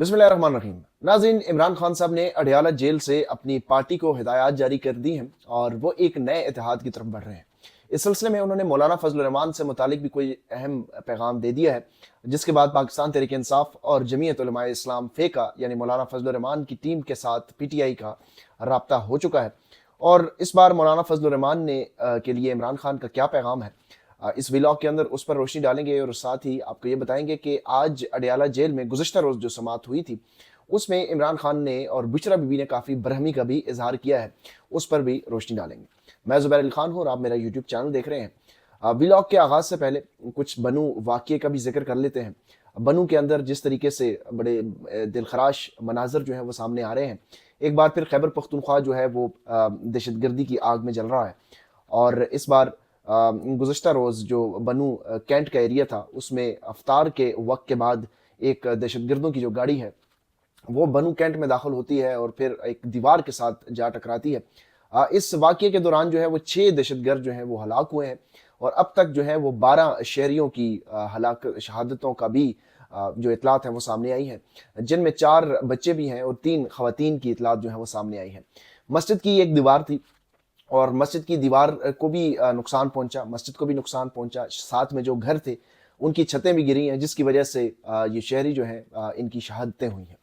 बिस्मिल्लाहिर्रहमानिर्रहीम। नाज़रीन, इमरान खान साहब ने अडयाला जेल से अपनी पार्टी को हिदायत जारी कर दी हैं और वो एक नए इतिहाद की तरफ बढ़ रहे हैं। इस सिलसिले में उन्होंने मौलाना फजल रहमान से मुतालिक भी कोई अहम पैगाम दे दिया है, जिसके बाद पाकिस्तान तहरीक इंसाफ और जमीयत उलमा इस्लाम फेका यानी मौलाना फजल रहमान की टीम के साथ PTI का राब्ता हो चुका है। और इस बार मौलाना फजल रहमान ने के लिए इमरान खान का क्या पैगाम है, इस व्लॉग के अंदर उस पर रोशनी डालेंगे और साथ ही आपको ये बताएंगे कि आज अडयाला जेल में गुज़श्ता रोज़ जो समाअत हुई थी उसमें इमरान खान ने और बुशरा बीबी ने काफ़ी बरहमी का भी इजहार किया है, उस पर भी रोशनी डालेंगे। मैं ज़ुबैर अली खान हूँ और आप मेरा यूट्यूब चैनल देख रहे हैं। व्लॉग के आगाज़ से पहले कुछ बनू वाक़ये का भी जिक्र कर लेते हैं। बनू के अंदर जिस तरीके से बड़े दिलखराश मनाजर जो है वो सामने आ रहे हैं। एक बार फिर खैबर पख्तूनख्वा जो है वो दहशतगर्दी की आग में जल रहा है और इस बार गुज़श्ता रोज़ जो बनू कैंट का एरिया था उसमें अफ्तार के वक्त के बाद एक दहशतगर्दों की जो गाड़ी है वो बनू कैंट में दाखिल होती है और फिर एक दीवार के साथ जा टकराती है। इस वाक़ये के दौरान जो है वो 6 दहशतगर्द जो हैं वो हलाक हुए हैं और अब तक जो है वो 12 शहरियों की हलाक शहादतों का भी जो इतलात हैं वो सामने आई हैं, जिनमें 4 बच्चे भी हैं और 3 ख़वातीन की इतलात जो है वो सामने आई हैं। मस्जिद की एक दीवार थी और मस्जिद की दीवार को भी नुकसान पहुंचा, मस्जिद को भी नुकसान पहुंचा, साथ में जो घर थे उनकी छतें भी गिरी हैं, जिसकी वजह से ये शहरी जो हैं इनकी शहादतें हुई हैं।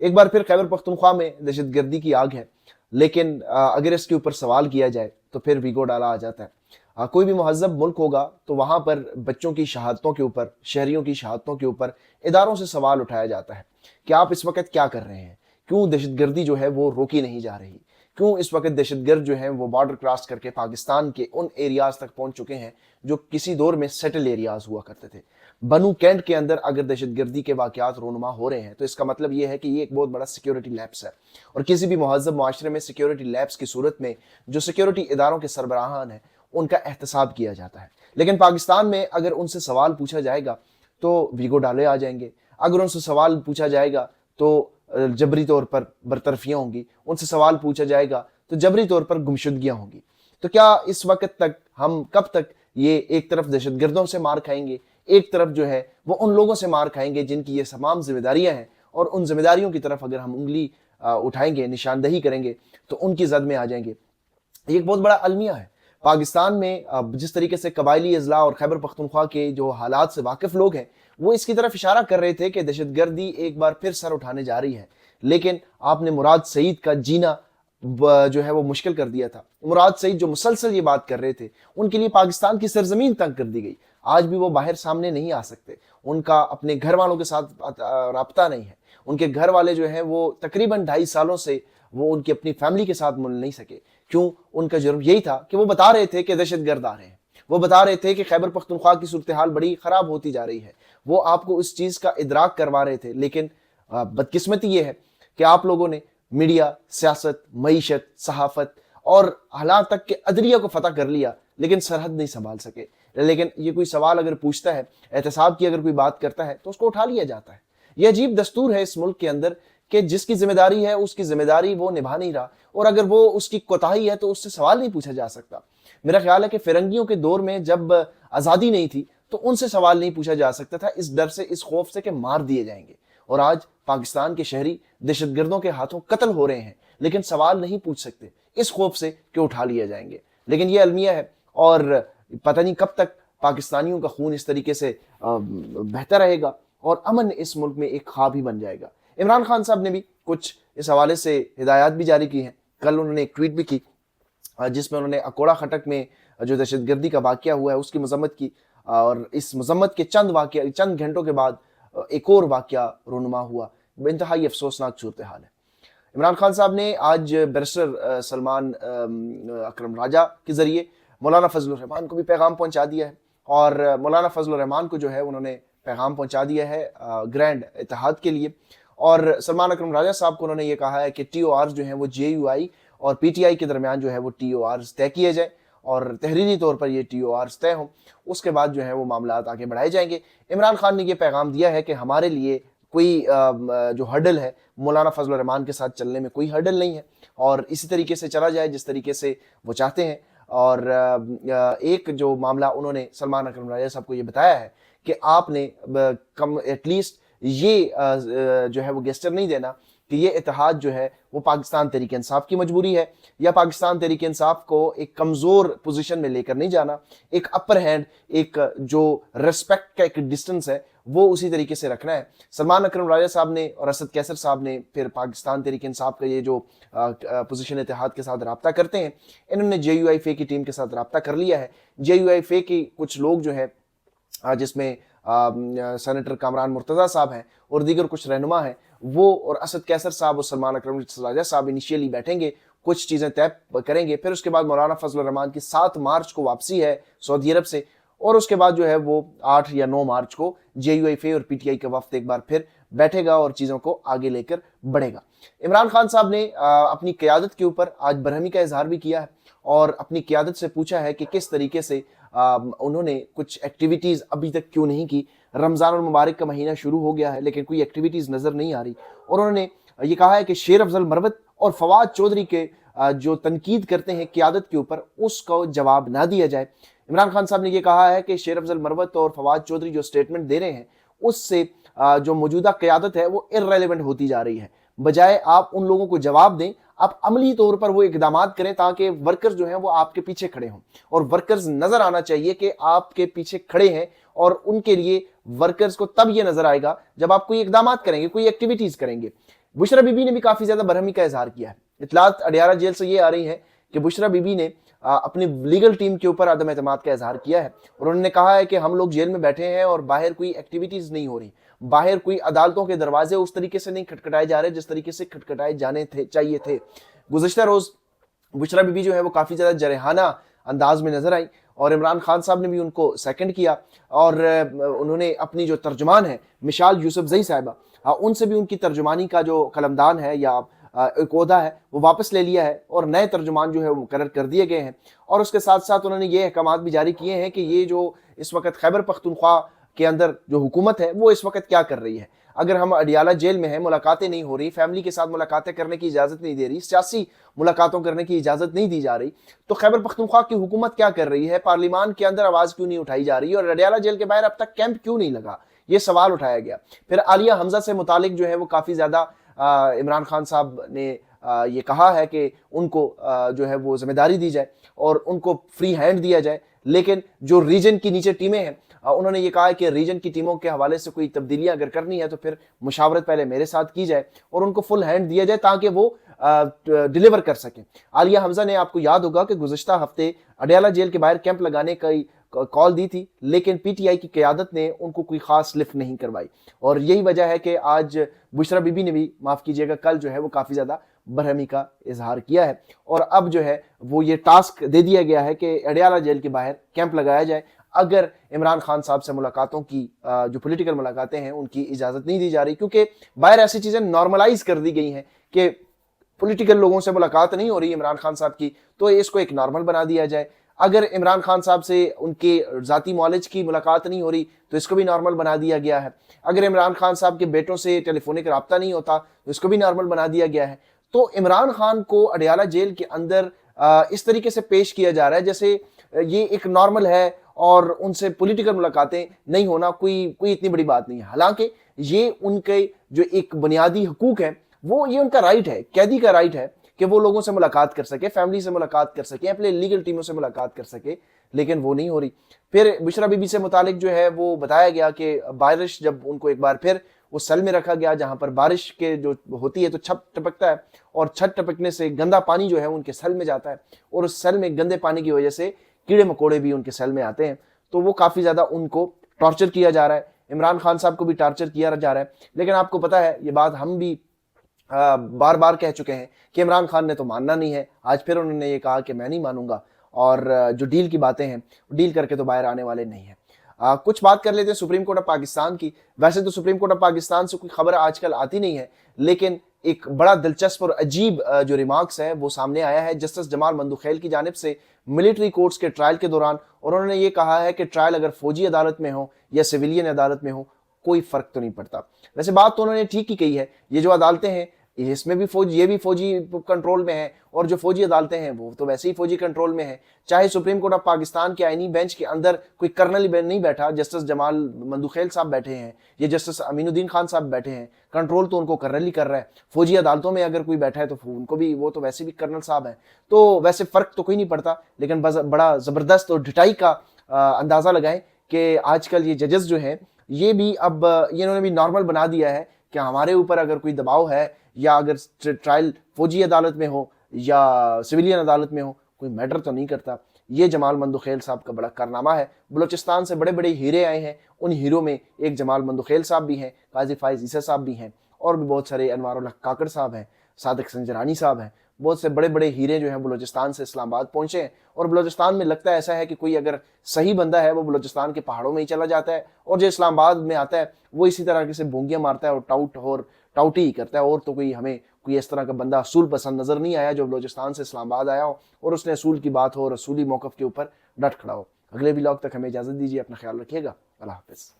एक बार फिर खैबर पख्तूनख्वा में दहशतगर्दी की आग है, लेकिन अगर इसके ऊपर सवाल किया जाए तो फिर वीगो डाला आ जाता है। कोई भी महज़ब मुल्क होगा तो वहाँ पर बच्चों की शहादतों के ऊपर, शहरियों की शहादतों के ऊपर इदारों से सवाल उठाया जाता है कि आप इस वक्त क्या कर रहे हैं, क्यों दहशतगर्दी जो है वो रोकी नहीं जा रही, क्यों इस वक्त दहशतगर्द जो हैं वो बॉर्डर क्रॉस करके पाकिस्तान के उन एरियाज तक पहुंच चुके हैं जो किसी दौर में सेटल एरियाज हुआ करते थे। बनू कैंट के अंदर अगर दहशतगर्दी के वाक़यात रोनुमा हो रहे हैं तो इसका मतलब ये है कि ये एक बहुत बड़ा सिक्योरिटी लैप्स है और किसी भी महज़ब मुआशरे में सिक्योरिटी लैप्स की सूरत में जो सिक्योरिटी इदारों के सरबराहान हैं उनका एहतसाब किया जाता है। लेकिन पाकिस्तान में अगर उनसे सवाल पूछा जाएगा तो वीगो डाले आ जाएंगे, अगर उनसे सवाल पूछा जाएगा तो जबरी तौर पर बरतरफियाँ होंगी, उनसे सवाल पूछा जाएगा तो जबरी तौर पर गुमशुदगियाँ होंगी। तो क्या इस वक्त तक हम कब तक ये एक तरफ दहशतगर्दों से मार खाएंगे, एक तरफ जो है वो उन लोगों से मार खाएंगे जिनकी ये तमाम जिम्मेदारियाँ हैं, और उन जिम्मेदारियों की तरफ अगर हम उंगली उठाएंगे, निशानदही करेंगे तो उनकी जद में आ जाएंगे। ये एक बहुत बड़ा अलमिया है। पाकिस्तान में जिस तरीके से कबायली अजला और खैबर पख्तूनख्वा के जो हालात से वाकिफ लोग हैं वो इसकी तरफ इशारा कर रहे थे कि दहशतगर्दी एक बार फिर सर उठाने जा रही है, लेकिन आपने मुराद सईद का जीना जो है वो मुश्किल कर दिया था। मुराद सईद जो मुसलसल ये बात कर रहे थे उनके लिए पाकिस्तान की सरजमीन तंग कर दी गई। आज भी वो बाहर सामने नहीं आ सकते, उनका अपने घर वालों के साथ राब्ता नहीं है। उनके घर वाले जो हैं वो तकरीबन 2.5 सालों से वो उनकी अपनी फैमिली के साथ मिल नहीं सके। क्यों? उनका जुर्म यही था कि वो बता रहे थे कि दहशतगर्द आ रहे हैं, वो बता रहे थे कि खैबर पख्तूनख्वा की सूरत हाल बड़ी खराब होती जा रही है, वो आपको उस चीज का इदराक करवा रहे थे। लेकिन बदकिस्मती ये है कि आप लोगों ने मीडिया, सियासत, मईशत, सहाफत और हालात तक के अदलिया को फतह कर लिया, लेकिन सरहद नहीं संभाल सके। लेकिन ये कोई सवाल अगर पूछता है, एहतसाब की अगर कोई बात करता है तो उसको उठा लिया जाता है। यह अजीब दस्तूर है इस मुल्क के अंदर कि जिसकी जिम्मेदारी है उसकी जिम्मेदारी वो निभा नहीं रहा, और अगर वो उसकी कोताही है तो उससे सवाल नहीं पूछा जा सकता। मेरा ख्याल है कि फिरंगियों के दौर में जब आज़ादी नहीं थी तो उनसे सवाल नहीं पूछा जा सकता था, इस डर से, इस खौफ से कि मार दिए जाएंगे। और आज पाकिस्तान के शहरी दहशतगर्दों के हाथों कत्ल हो रहे हैं, लेकिन सवाल नहीं पूछ सकते इस खौफ से कि उठा लिए जाएंगे। लेकिन ये अलमिया है और पता नहीं कब तक पाकिस्तानियों का खून इस तरीके से बहता रहेगा और अमन इस मुल्क में एक ख्वाब ही बन जाएगा। इमरान खान साहब ने भी कुछ इस हवाले से हिदायत भी जारी की हैं। कल उन्होंने एक ट्वीट भी की जिसमें उन्होंने अकोड़ा खटक में जो दहशतगर्दी का वाक़या हुआ है उसकी मजम्मत की, और इस मजम्मत के चंद घंटों के बाद एक और वाक़या रोनुमा हुआ। इंतहाई अफसोसनाक सूरत हाल है। इमरान खान साहब ने आज बैरिस्टर सलमान अकरम राजा के ज़रिए मौलाना फजल रहमान को भी पैगाम पहुँचा दिया है, और मौलाना फजल रहमान को जो है उन्होंने पैगाम पहुँचा दिया है ग्रैंड इत्तेहाद के लिए। और सलमान अकरम राजा साहब को उन्होंने ये कहा है कि TOR जो हैं वो JUI और PTI के दरमियान जो है वो TOR तय किए जाए और तहरीरी तौर पर ये TOR तय हों, उसके बाद जो है वो मामला आगे बढ़ाए जाएंगे। इमरान खान ने ये पैगाम दिया है कि हमारे लिए कोई जो हर्डल है मौलाना फजल रहमान के साथ चलने में कोई हर्डल नहीं है, और इसी तरीके से चला जाए जिस तरीके से वो चाहते हैं। और एक जो मामला उन्होंने सलमान अकरम राजा साहब को ये बताया है कि आपने कम एटलीस्ट یہ جو ہے وہ گیسچر نہیں دینا کہ یہ اتحاد جو ہے وہ پاکستان تحریک انصاف کی مجبوری ہے، یا پاکستان تحریک انصاف کو ایک کمزور پوزیشن میں لے کر نہیں جانا، ایک اپر ہینڈ، ایک جو ریسپیکٹ کا ایک ڈسٹنس ہے وہ اسی طریقے سے رکھنا ہے۔ سلمان اکرم راجہ صاحب نے اور اسد کیسر صاحب نے پھر پاکستان تحریک انصاف کا یہ جو پوزیشن اتحاد کے ساتھ رابطہ کرتے ہیں، انہوں نے جے یو آئی فے کی ٹیم کے ساتھ رابطہ کر لیا ہے۔ جے یو آئی فے کی کچھ لوگ جو ہے جس میں سینیٹر کامران مرتضیٰ صاحب ہیں اور دیگر کچھ رہنما ہیں، وہ اور اسد کیسر صاحب اور سلمان اکرم راجہ صاحب انیشیلی بیٹھیں گے، کچھ چیزیں طے کریں گے، پھر اس کے بعد مولانا فضل الرحمان کی 7 مارچ کو واپسی ہے سعودی عرب سے، اور اس کے بعد جو ہے وہ 8 یا 9 مارچ کو جے یو آئی فے اور پی ٹی آئی کا وفد ایک بار پھر بیٹھے گا اور چیزوں کو آگے لے کر بڑھے گا۔ عمران خان صاحب نے اپنی قیادت کے اوپر آج برہمی کا اظہار بھی کیا ہے اور اپنی قیادت سے پوچھا ہے کہ کس طریقے سے انہوں نے کچھ ایکٹیویٹیز ابھی تک کیوں نہیں کی۔ رمضان المبارک کا مہینہ شروع ہو گیا ہے لیکن کوئی ایکٹیویٹیز نظر نہیں آ رہی، اور انہوں نے یہ کہا ہے کہ شیر افضل مروت اور فواد چودھری کے جو تنقید کرتے ہیں قیادت کے اوپر، اس کو جواب نہ دیا جائے۔ عمران خان صاحب نے یہ کہا ہے کہ شیر افضل مروت اور فواد چودھری جو سٹیٹمنٹ دے رہے ہیں اس سے جو موجودہ قیادت ہے وہ ارریلیونٹ ہوتی جا رہی ہے، بجائے آپ ان لوگوں کو جواب دیں، آپ عملی طور پر وہ اقدامات کریں تاکہ ورکرز جو ہیں وہ آپ کے پیچھے کھڑے ہوں، اور ورکرز نظر آنا چاہیے کہ آپ کے پیچھے کھڑے ہیں، اور ان کے لیے ورکرز کو تب یہ نظر آئے گا جب آپ کوئی اقدامات کریں گے، کوئی ایکٹیویٹیز کریں گے۔ بشرا بی بی نے بھی کافی زیادہ برہمی کا اظہار کیا ہے۔ اطلاعات اڈیالہ جیل سے یہ آ رہی ہے کہ بشرا بی بی نے اپنی لیگل ٹیم کے اوپر عدم اعتماد کا اظہار کیا ہے، اور انہوں نے کہا ہے کہ ہم لوگ جیل میں بیٹھے ہیں اور باہر کوئی ایکٹیویٹیز نہیں ہو رہی، باہر کوئی عدالتوں کے دروازے اس طریقے سے نہیں کھٹکھٹائے جا رہے جس طریقے سے کھٹکھٹائے جانے چاہیے تھے۔ گزشتہ روز بشرا بی بی جو ہے وہ کافی زیادہ جرحانہ انداز میں نظر آئی، اور عمران خان صاحب نے بھی ان کو سیکنڈ کیا، اور انہوں نے اپنی جو ترجمان ہے مشال یوسف زئی صاحبہ، ان سے بھی ان کی ترجمانی کا جو قلمدان ہے یا ایک عہدہ ہے وہ واپس لے لیا ہے، اور نئے ترجمان جو ہے وہ مقرر کر دیے گئے ہیں، اور اس کے ساتھ ساتھ انہوں نے یہ احکامات بھی جاری کیے ہیں کہ یہ جو اس وقت خیبر پختونخوا کے اندر جو حکومت ہے وہ اس وقت کیا کر رہی ہے۔ اگر ہم اڈیالہ جیل میں ہیں، ملاقاتیں نہیں ہو رہی، فیملی کے ساتھ ملاقاتیں کرنے کی اجازت نہیں دے رہی، سیاسی ملاقاتوں کرنے کی اجازت نہیں دی جا رہی، تو خیبر پختونخوا کی حکومت کیا کر رہی ہے؟ پارلیمان کے اندر آواز کیوں نہیں اٹھائی جا رہی، اور اڈیالہ جیل کے باہر اب تک کیمپ کیوں نہیں لگا؟ یہ سوال اٹھایا گیا۔ پھر عالیہ حمزہ سے متعلق جو ہے وہ کافی زیادہ عمران خان صاحب نے یہ کہا ہے کہ ان کو جو ہے وہ ذمہ داری دی جائے اور ان کو فری ہینڈ دیا جائے، لیکن جو ریجن کی نیچے ٹیمیں ہیں انہوں نے یہ کہا ہے کہ ریجن کی ٹیموں کے حوالے سے کوئی تبدیلیاں اگر کرنی ہے تو پھر مشاورت پہلے میرے ساتھ کی جائے اور ان کو فل ہینڈ دیا جائے تاکہ وہ ڈیلیور کر سکیں۔ عالیہ حمزہ نے، آپ کو یاد ہوگا کہ گزشتہ ہفتے اڈیالہ جیل کے باہر کیمپ لگانے کا کال دی تھی، لیکن پی ٹی آئی کی قیادت نے ان کو کوئی خاص لفٹ نہیں کروائی، اور یہی وجہ ہے کہ آج بشرا بی بی نے بھی، معاف کیجیے گا، کل جو ہے وہ کافی زیادہ برہمی کا اظہار کیا ہے، اور اب جو ہے وہ یہ ٹاسک دے دیا گیا ہے کہ اڈیالہ جیل کے باہر کیمپ لگایا جائے۔ اگر عمران خان صاحب سے ملاقاتوں کی جو پولیٹیکل ملاقاتیں ہیں ان کی اجازت نہیں دی جا رہی، کیونکہ باہر ایسی چیزیں نارملائز کر دی گئی ہیں کہ پولیٹیکل لوگوں سے ملاقات نہیں ہو رہی عمران خان صاحب کی، تو اس کو ایک نارمل بنا دیا جائے۔ اگر عمران خان صاحب سے ان کے ذاتی معالج کی ملاقات نہیں ہو رہی تو اس کو بھی نارمل بنا دیا گیا ہے۔ اگر عمران خان صاحب کے بیٹوں سے ٹیلی فونک رابطہ نہیں ہوتا تو اس کو بھی نارمل بنا دیا گیا ہے۔ تو عمران خان کو اڈیالہ جیل کے اندر اس طریقے سے پیش کیا جا رہا ہے جیسے یہ ایک نارمل ہے اور ان سے پولیٹیکل ملاقاتیں نہیں ہونا کوئی اتنی بڑی بات نہیں ہے، حالانکہ یہ ان کے جو ایک بنیادی حقوق ہیں، وہ یہ ان کا رائٹ ہے، قیدی کا رائٹ ہے کہ وہ لوگوں سے ملاقات کر سکے، فیملی سے ملاقات کر سکے، اپنے لیگل ٹیموں سے ملاقات کر سکے، لیکن وہ نہیں ہو رہی۔ پھر بشرا بی بی سے متعلق جو ہے وہ بتایا گیا کہ بارش جب ان کو ایک بار پھر اس سیل میں رکھا گیا جہاں پر بارش کے جو ہوتی ہے تو چھت ٹپکتا ہے، اور چھت ٹپکنے سے گندا پانی جو ہے ان کے سیل میں جاتا ہے، اور اس سیل میں گندے پانی کی وجہ سے کیڑے مکوڑے بھی ان کے سیل میں آتے ہیں، تو وہ کافی زیادہ ان کو ٹارچر کیا جا رہا ہے۔ عمران خان صاحب کو بھی ٹارچر کیا جا رہا ہے، لیکن آپ کو پتہ ہے یہ بات ہم بھی بار بار کہہ چکے ہیں کہ عمران خان نے تو ماننا نہیں ہے، آج پھر انہوں نے یہ کہا کہ میں نہیں مانوں گا، اور جو ڈیل کی باتیں ہیں ڈیل کر کے تو باہر آنے والے نہیں ہیں۔ کچھ بات کر لیتے ہیں سپریم کورٹ آف پاکستان کی۔ ویسے تو سپریم کورٹ آف پاکستان سے کوئی خبر آج کل آتی نہیں ہے، لیکن ایک بڑا دلچسپ اور عجیب جو ریمارکس ہے وہ سامنے آیا ہے جسٹس جمال مندوخیل کی جانب سے ملٹری کورٹس کے ٹرائل کے دوران، اور انہوں نے یہ کہا ہے کہ ٹرائل اگر فوجی عدالت میں ہو یا سویلین عدالت میں ہو کوئی فرق تو نہیں پڑتا۔ ویسے بات تو انہوں نے ٹھیک ہی کہی ہے، یہ جو عدالتیں ہیں इसमें भी ये भी फौजी कंट्रोल में है, और जो फौजी अदालतें हैं वो तो वैसे ही फौजी कंट्रोल में है। चाहे सुप्रीम कोर्ट ऑफ पाकिस्तान के आईनी बेंच के अंदर कोई कर्नल नहीं बैठा, जस्टिस जमाल मंदुखेल साहब बैठे हैं, ये जस्टिस अमीनुद्दीन खान साहब बैठे हैं, कंट्रोल तो उनको कर्नल ही कर रहा है। फौजी अदालतों में अगर कोई बैठा है तो उनको भी, वो तो वैसे भी कर्नल साहब हैं। तो वैसे फ़र्क तो कोई नहीं पड़ता, लेकिन बड़ा ज़बरदस्त और ढिठाई का अंदाज़ा लगाएं कि आजकल ये जजेस जो हैं ये भी अब ये इन्होंने भी नॉर्मल बना दिया है कि हमारे ऊपर अगर कोई दबाव है, या अगर ट्रायल फौजी अदालत में हो या सिविलियन अदालत में हो, कोई मैटर तो नहीं करता। ये जमाल मंदुखेल साहब का बड़ा कारनामा है। बलूचिस्तान से बड़े बड़े हीरे आए हैं, उन हीरों में एक जमाल मंदुखेल साहब भी हैं, काजी फाइज ईसा साहब भी हैं, और भी बहुत सारे अनवारुल हक काकड़ साहब हैं, सादिक संजरानी साहब हैं। बहुत से बड़े बड़े हीरे जो हैं बलूचिस्तान से इस्लामाबाद पहुंचे हैं, और बलूचिस्तान में लगता है ऐसा है कि कोई अगर सही बंदा है वो बलूचिस्तान के पहाड़ों में ही चला जाता है, और जो इस्लामाबाद में आता है वो इसी तरह से भोंगियाँ मारता है और टाउटी ही करता है। और तो हमें कोई इस तरह का बंदा असूल पसंद नजर नहीं आया जो बलूचिस्तान से इस्लामाबाद आया हो और उसने असूल की बात हो और असूली मौक़िफ़ के ऊपर डट खड़ा हो। अगले व्लॉग तक हमें इजाज़त दीजिए, अपना ख्याल रखिएगा, अल्लाह हाफ़िज़।